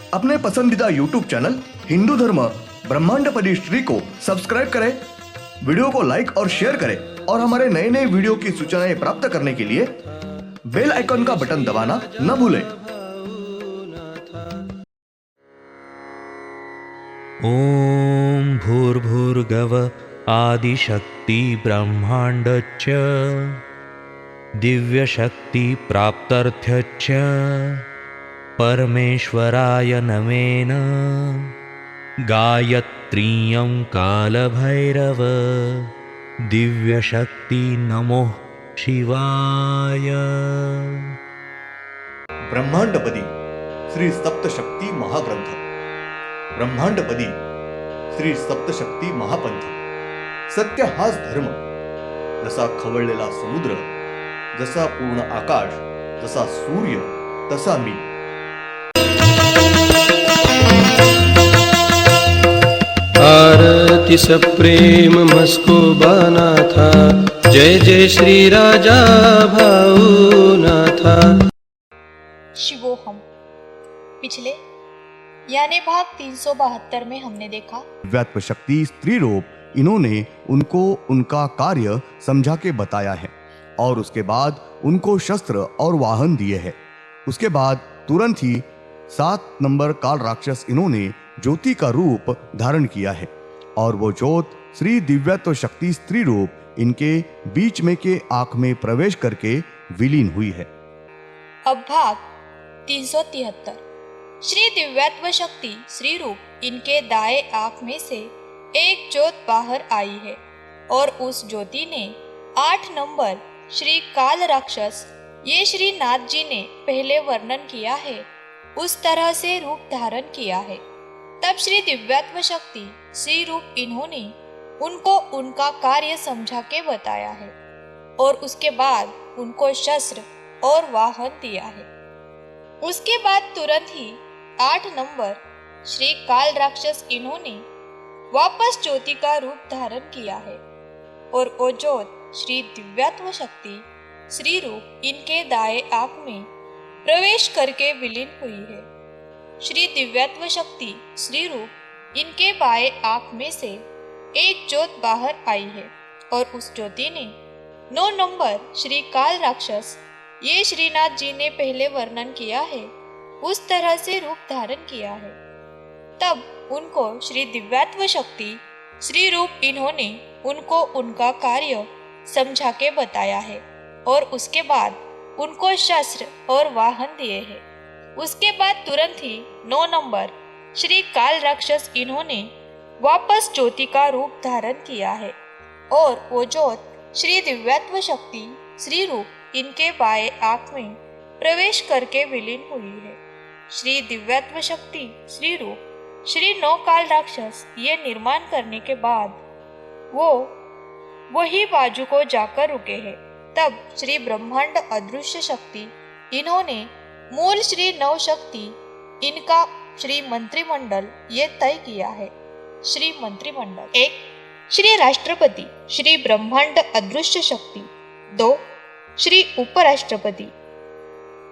अपने पसंदीदा YouTube channel Hindu धर्म ब्रह्मांडपदी श्री को सब्सक्राइब करें, वीडियो को लाइक और शेयर करें और हमारे नए नए वीडियो की सूचनाएं प्राप्त करने के लिए बेल आइकन का बटन दबाना न भूलें। ओम भूर्भुर्गव आदिशक्ति ब्रह्मांडच्च दिव्यशक्ति प्राप्त्यर्थ्यच्च परमेश्वराय नमेन गायत्रीयं कालभैरव दिव्यशक्ति नमो शिवाय। ब्रह्मांडपदी श्री सप्तशक्ती महाग्रंथ, ब्रह्मांडपदी श्री सप्तशक्ती महापंथ। सत्य हाच धर्म, जसा खवळलेला समुद्र, जसा पूर्ण आकाश, जसा सूर्य, तसा मी। आरती सप्रेम मस्को बानाथा, जय जय श्री राजा भाऊनाथा। शिवोहम। पिछले यानी भाग 372 में हमने देखा दिव्यत्व शक्ति स्त्री रूप इन्होंने उनको उनका कार्य समझा के बताया है और उसके बाद उनको शस्त्र और वाहन दिए हैं। उसके बाद तुरंत ही 7 नंबर काल राक्षस इन्होंने ज्योति का रूप धारण किया है और वो ज्योत श्री दिव्यत्व शक्ति स्त्री रूप इनके बीच में के आंख में प्रवेश करके विलीन हुई है। अब भाग 373। श्री दिव्यत्व शक्ति श्री रूप इनके दाएं आंख में से एक ज्योत बाहर आई है और उस ज्योति ने 8 नंबर श्री काल राक्षस, ये श्री नाथ जी ने पहले वर्णन किया है, उस तरह से रूप धारण किया है। तब श्री दिव्यत्व शक्ति श्री रूप इन्होंने उनको उनका कार्य समझा के बताया है और उसके बाद उनको शस्त्र और वाहन दिया है। उसके बाद तुरंत ही 8 नंबर श्री काल राक्षस इन्होंने वापस ज्योति का रूप धारण किया है और वो ज्योत श्री दिव्यत्व शक्ति श्री रूप इनके दाएं आंख में प्रवेश करके विलीन हुई है। श्री दिव्यत्व शक्ति श्री रूप इनके बाएं आंख में से एक ज्योत बाहर आई है और उस ज्योति ने 9 नंबर श्री काल राक्षस, ये श्रीनाथ जी ने पहले वर्णन किया है, उस तरह से रूप धारण किया है। तब उनको श्री दिव्यत्व शक्ति श्री रूप इन्होंने उनको उनका कार्य समझा के बताया है और उसके बाद उनको शस्त्र और वाहन दिए हैं। उसके बाद तुरंत ही 9 नंबर श्री काल राक्षस इन्होंने वापस ज्योति का रूप धारण किया है और वो ज्योत श्री दिव्यत्व शक्ति श्री रूप इनके बाएं आंख में प्रवेश करके विलीन हुई है। श्री दिव्यत्व शक्ति श्री रूप श्री 9 काल राक्षस ये निर्माण करने के बाद वो वही बाजू को जाकर रुके हैं। तब श्री ब्रह्मांड अदृश्य शक्ति इन्होंने मूल श्री नव शक्ति इनका श्री मंत्रिमंडल ये तय किया है। श्री मंत्रिमंडल 1 श्री राष्ट्रपति श्री ब्रह्मांड अदृश्य शक्ति, 2 श्री उपराष्ट्रपति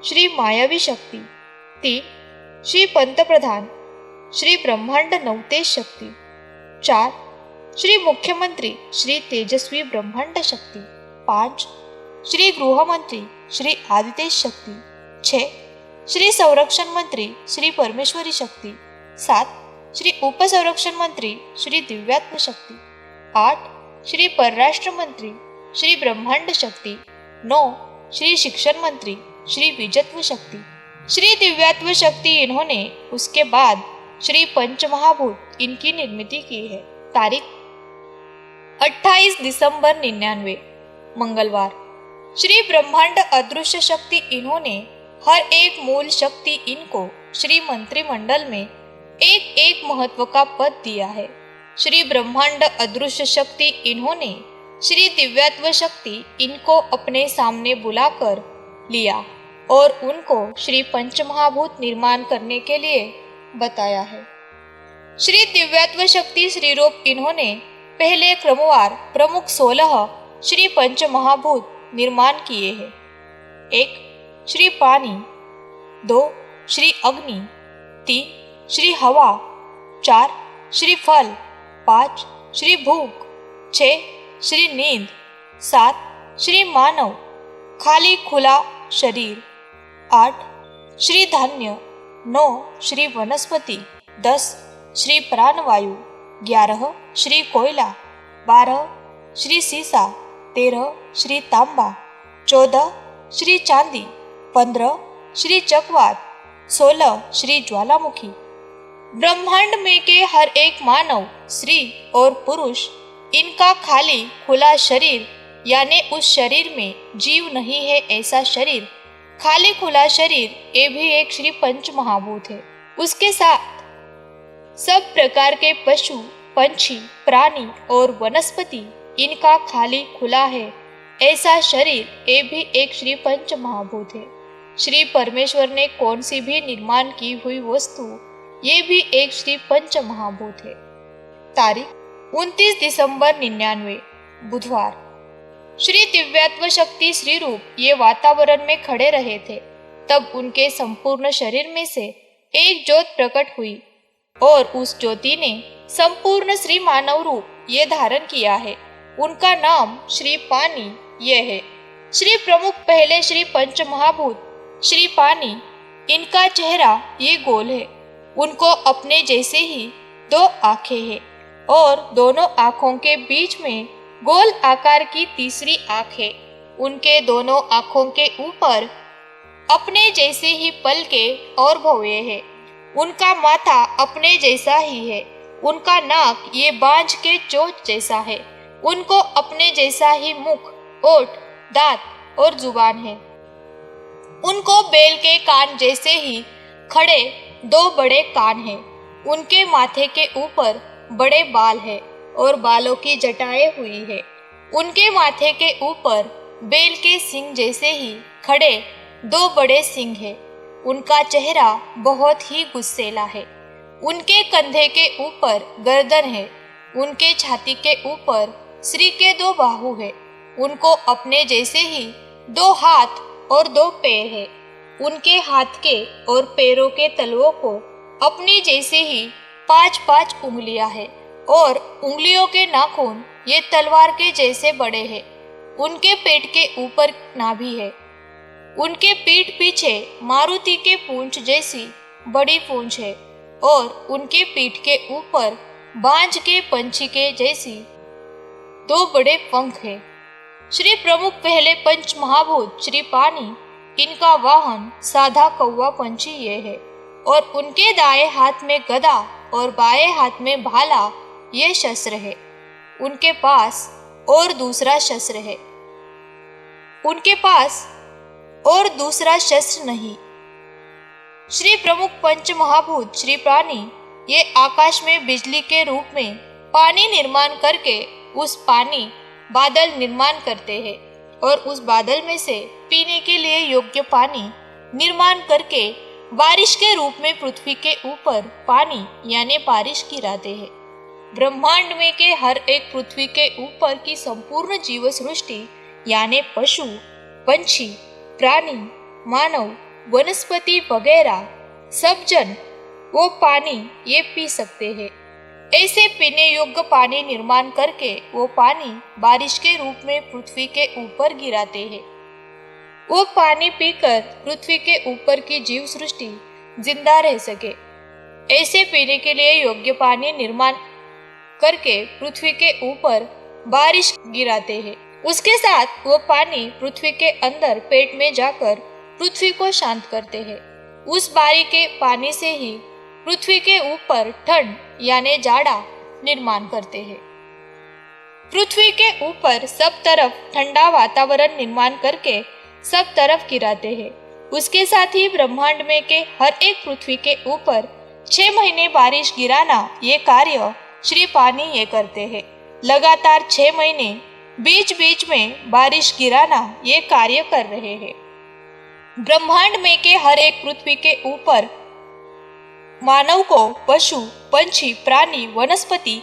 श्री मायावी शक्ति, 3 श्री पंतप्रधान श्री ब्रह्मांड नवतेज शक्ति, 4 श्री मुख्यमंत्री श्री तेजस्वी ब्रह्मांड शक्ति, 5 श्री गृह मंत्री श्री आदितेज शक्ति, 6 श्री संरक्षण मंत्री श्री परमेश्वरी शक्ति, 7 श्री उप संरक्षण मंत्री श्री दिव्यात्म शक्ति, 8 श्री परराष्ट्र मंत्री श्री ब्रह्मांड शक्ति, 9 श्री शिक्षण मंत्री श्री विजत्व शक्ति। श्री दिव्यात्व शक्ति इन्होंने उसके बाद श्री पंचमहाभूत इनकी निर्मित की है। तारीख 28 दिसंबर 99 मंगलवार। श्री ब्रह्मांड अदृश्य शक्ति इन्होंने हर एक मूल शक्ति इनको श्री मंत्रिमंडल में एक एक महत्व का पद दिया है। श्री ब्रह्मांड अदृश्य शक्ति इन्होंने श्री दिव्यत्व शक्ति इनको अपने सामने बुलाकर लिया और उनको श्री पंचमहाभूत निर्माण करने के लिए बताया है। श्री दिव्यत्व शक्ति श्री रूप इन्होंने पहले क्रमवार प्रमुख 16 श्री पंचमहाभूत निर्माण किए हैं। 1 श्री पानी, 2 श्री अग्नि, 3 श्री हवा, 4 श्री फल, 5 श्री भूख, 6 श्री नींद, 7 श्री मानव खाली खुला शरीर, 8 श्री धान्य, 9 श्री वनस्पति, 10 श्री प्राणवायु, 11 श्री कोयला, 12 श्री सीसा, 13 श्री तांबा, 14 श्री चांदी, 15 श्री चकवात, 16 श्री ज्वालामुखी। ब्रह्मांड में के हर एक मानव, स्त्री और पुरुष, इनका खाली खुला शरीर यानी उस शरीर में जीव नहीं है ऐसा शरीर, खाली खुला शरीर, ये भी एक श्री पंच महाभूत है। उसके साथ सब प्रकार के पशु, पंछी, प्राणी और वनस्पति, इनका खाली खुला है ऐसा शरीर, ये भी एक श्री पंच महाभूत है। श्री परमेश्वर ने कौन सी भी निर्माण की हुई वस्तु, ये भी एक श्री पंच महाभूत है। तारीख 29 दिसंबर 99, बुधवार। श्री दिव्यत्व शक्ति श्री रूप ये वातावरण में खड़े रहे थे, तब उनके संपूर्ण शरीर में से एक ज्योत प्रकट हुई और उस ज्योति ने संपूर्ण श्री मानव रूप ये धारण किया है। उनका नाम श्री पानी ये है। श्री प्रमुख पहले श्री पंच महाभूत श्री पानी, इनका चेहरा ये गोल है। उनको अपने जैसे ही 2 आंखें हैं और दोनों आंखों के बीच में गोल आकार की तीसरी आंख है। उनके दोनों आंखों के ऊपर अपने जैसे ही पलके और भौंवे है। उनका माथा अपने जैसा ही है। उनका नाक ये बांझ के चोंच जैसा है। उनको अपने जैसा ही मुख, ओठ, दांत और जुबान है। उनको बैल के कान जैसे ही खड़े 2 बड़े कान हैं। उनके माथे के ऊपर बड़े बाल है और बालों की जटाएं हुई है। उनके माथे के ऊपर बैल के सींग जैसे ही खड़े 2 बड़े सींग है। उनका चेहरा बहुत ही गुस्सेला है। उनके कंधे के ऊपर गर्दन है। उनके छाती के ऊपर श्री के 2 बाहु है। उनको अपने जैसे ही 2 हाथ और 2 पैर है। उनके हाथ के और पैरों के तलवों को अपनी जैसे ही 5-5 उंगलियां है और उंगलियों के नाखून ये तलवार के जैसे बड़े हैं। उनके पेट के ऊपर नाभि है। उनके पीठ पीछे मारुति के पूंछ जैसी बड़ी पूंछ है और उनके पीठ के ऊपर बांझ के पंछी के जैसी 2 बड़े पंख है। श्री प्रमुख पहले पंच महाभूत श्री पानी, इनका वाहन साधा कौवा पंछी ये है और उनके दाएं हाथ में गदा और बाएं हाथ में भाला ये शस्त्र है। उनके पास और दूसरा शस्त्र है। उनके पास और दूसरा शस्त्र नहीं। श्री प्रमुख पंच महाभूत श्री प्राणी ये आकाश में बिजली के रूप में पानी निर्माण करके उस पानी बादल निर्माण करते हैं और उस बादल में से पीने के लिए योग्य पानी निर्माण करके बारिश के रूप में पृथ्वी के ऊपर पानी यानी बारिश गिराते हैं। ब्रह्मांड में के हर एक पृथ्वी के ऊपर की संपूर्ण जीव सृष्टि यानी पशु, पंछी, प्राणी, मानव, वनस्पति वगैरह सब जन वो पानी ये पी सकते हैं। ऐसे पीने योग्य पानी निर्माण करके वो पानी बारिश के रूप में पृथ्वी के ऊपर गिराते हैं। वो पानी पीकर पृथ्वी के ऊपर की जीव सृष्टि जिंदा रह सके। ऐसे पीने के लिए योग्य पानी निर्माण करके पृथ्वी के ऊपर बारिश गिराते हैं। उसके साथ वो पानी पृथ्वी के अंदर पेट में जाकर पृथ्वी को शांत करते हैं। उस बारी के पानी से ही पृथ्वी के ऊपर ठंड यानी जाड़ा निर्माण करते हैं। पृथ्वी के ऊपर सब तरफ ठंडा वातावरण निर्माण करके सब तरफ गिराते हैं। उसके साथ ही ब्रह्मांड में के हर एक पृथ्वी के ऊपर 6 महीने बारिश गिराना ये कार्य श्री पानी ये करते हैं। लगातार 6 महीने बीच बीच में बारिश गिराना ये कार्य कर रहे हैं। ब्रह्मांड में के हर एक पृथ्वी के ऊपर मानव को पशु, पंछी, प्राणी, वनस्पति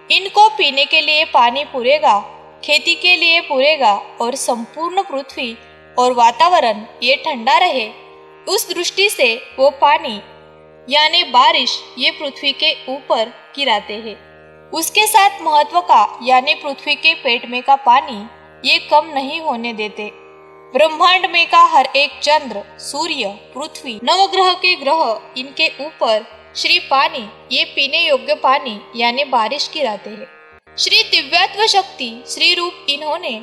इनको पीने के लिए पानी पूरेगा, खेती के लिए पूरेगा और संपूर्ण पृथ्वी और वातावरण ये ठंडा रहे, उस दृष्टि से वो पानी यानी बारिश ये पृथ्वी के ऊपर गिराते हैं। उसके साथ महत्व का यानी पृथ्वी के पेट में का पानी ये कम नहीं होने देते। ब्रह्मांड में का हर एक चंद्र, सूर्य, पृथ्वी, नवग्रह के ग्रह इनके ऊपर श्री पानी ये पीने योग्य पानी यानी बारिश गिराते हैं। श्री दिव्यत्व शक्ति श्री रूप इन्होंने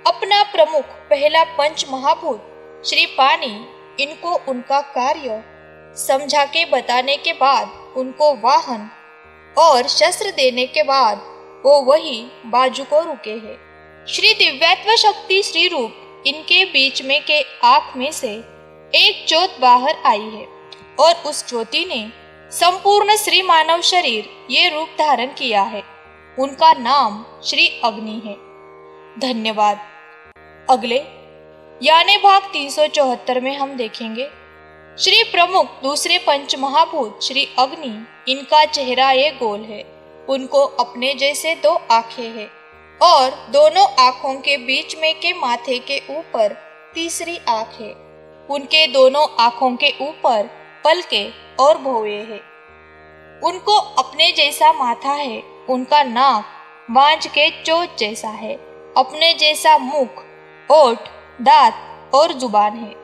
अपना प्रमुख पहला पंच महाभूत श्री पानी इनको उनका कार्य समझा के बताने के बाद उनको वाहन और शस्त्र देने के बाद वो वही बाजू को रुके हैं। श्री दिव्यत्व शक्ति श्री रूप इनके बीच में के आँख में से एक ज्योत बाहर आई है और उस ज्योति ने संपूर्ण श्री मानव शरीर ये रूप धारण किया है। उनका नाम श्री अग्नि है। धन्यवाद। अगले यानी भाग 374 में हम देखेंगे श्री प्रमुख दूसरे पंच महाभूत श्री अग्नि इनका चेहरा ये गोल है। उनको अपने जैसे दो आंखें हैं और दोनों आंखों के बीच में के माथे के ऊपर तीसरी आंख है। उनके दोनों आंखों के ऊपर पलके और भौवे है। उनको अपने जैसा माथा है। उनका नाक बांझ के चोंच जैसा है। अपने जैसा मुख, ओठ, दांत और जुबान है।